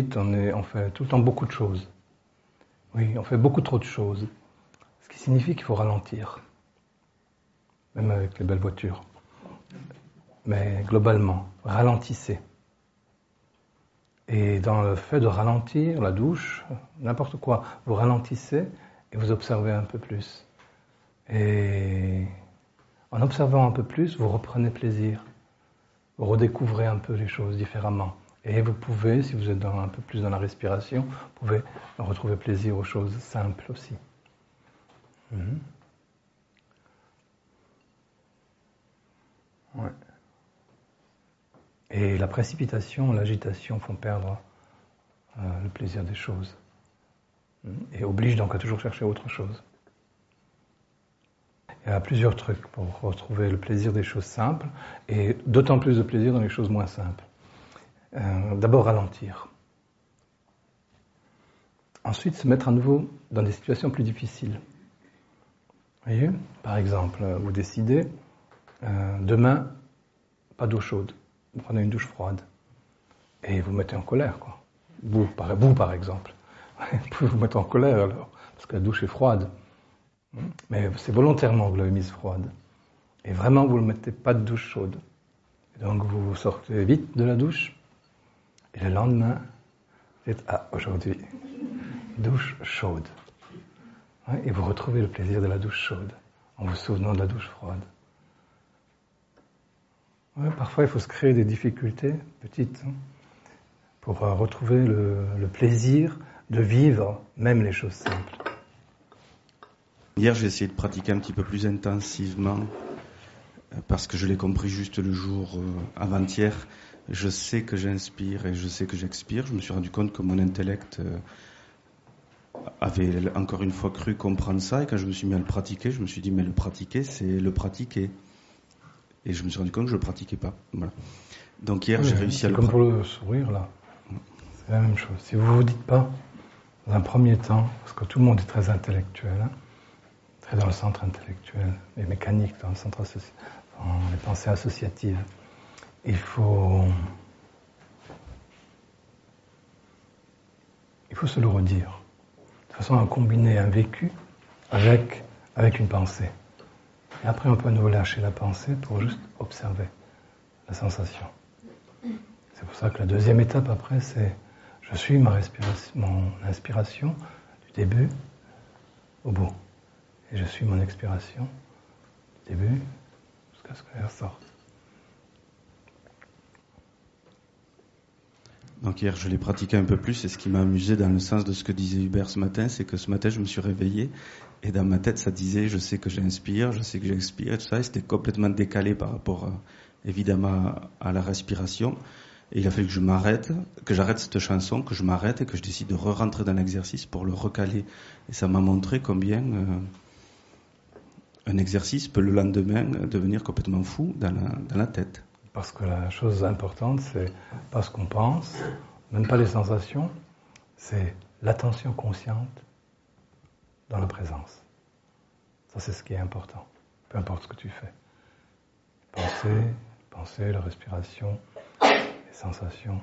vite, on fait tout le temps beaucoup de choses. Oui, on fait beaucoup trop de choses. Ce qui signifie qu'il faut ralentir. Même avec les belles voitures. Mais globalement, ralentissez. Et dans le fait de ralentir, la douche, n'importe quoi, vous ralentissez et vous observez un peu plus. Et en observant un peu plus, vous reprenez plaisir. Vous redécouvrez un peu les choses différemment. Et vous pouvez, si vous êtes un peu plus dans la respiration, vous pouvez retrouver plaisir aux choses simples aussi. Ouais. Et la précipitation, l'agitation font perdre le plaisir des choses. Et obligent donc à toujours chercher autre chose. Il y a plusieurs trucs pour retrouver le plaisir des choses simples et d'autant plus de plaisir dans les choses moins simples. D'abord ralentir. Ensuite se mettre à nouveau dans des situations plus difficiles. Vous voyez ? Par exemple, vous décidez, demain, pas d'eau chaude. Vous prenez une douche froide. Et vous mettez en colère, quoi. Vous, par exemple. Vous pouvez vous mettre en colère alors, parce que la douche est froide. Mais c'est volontairement que vous l'avez mise froide. Et vraiment, vous ne mettez pas de douche chaude. Et donc, vous sortez vite de la douche. Et le lendemain, vous dites, aujourd'hui, douche chaude. Ouais, et vous retrouvez le plaisir de la douche chaude, en vous souvenant de la douche froide. Ouais, parfois, il faut se créer des difficultés, petites, pour retrouver le plaisir de vivre même les choses simples. Hier, j'ai essayé de pratiquer un petit peu plus intensivement, parce que je l'ai compris juste le jour avant-hier. Je sais que j'inspire et je sais que j'expire. Je me suis rendu compte que mon intellect avait encore une fois cru comprendre ça. Et quand je me suis mis à le pratiquer, je me suis dit, mais le pratiquer, c'est le pratiquer. Et je me suis rendu compte que je ne le pratiquais pas. Voilà. Donc hier, j'ai réussi à le pratiquer. C'est comme pour le sourire, là. C'est la même chose. Si vous ne vous dites pas, dans un premier temps, parce que tout le monde est très intellectuel, très dans le centre intellectuel, et mécanique, dans le centre dans les pensées associatives, il faut se le redire, de façon à combiner un vécu avec une pensée. Et après, on peut nous lâcher la pensée pour juste observer la sensation. C'est pour ça que la deuxième étape après, c'est je suis mon inspiration du début au bout. Et je suis mon expiration du début jusqu'à ce qu'elle sorte. Donc hier, je l'ai pratiqué un peu plus, et ce qui m'a amusé dans le sens de ce que disait Hubert ce matin, c'est que ce matin, je me suis réveillé, et dans ma tête, ça disait, je sais que j'inspire, je sais que j'expire, et tout ça, et c'était complètement décalé par rapport, évidemment, à la respiration. Et il a fallu que j'arrête cette chanson, que je m'arrête, et que je décide de re-rentrer dans l'exercice pour le recaler. Et ça m'a montré combien un exercice peut le lendemain devenir complètement fou dans la tête. Parce que la chose importante, c'est pas ce qu'on pense, même pas les sensations, c'est l'attention consciente dans la présence. Ça, c'est ce qui est important, peu importe ce que tu fais. Pensée, la respiration, les sensations.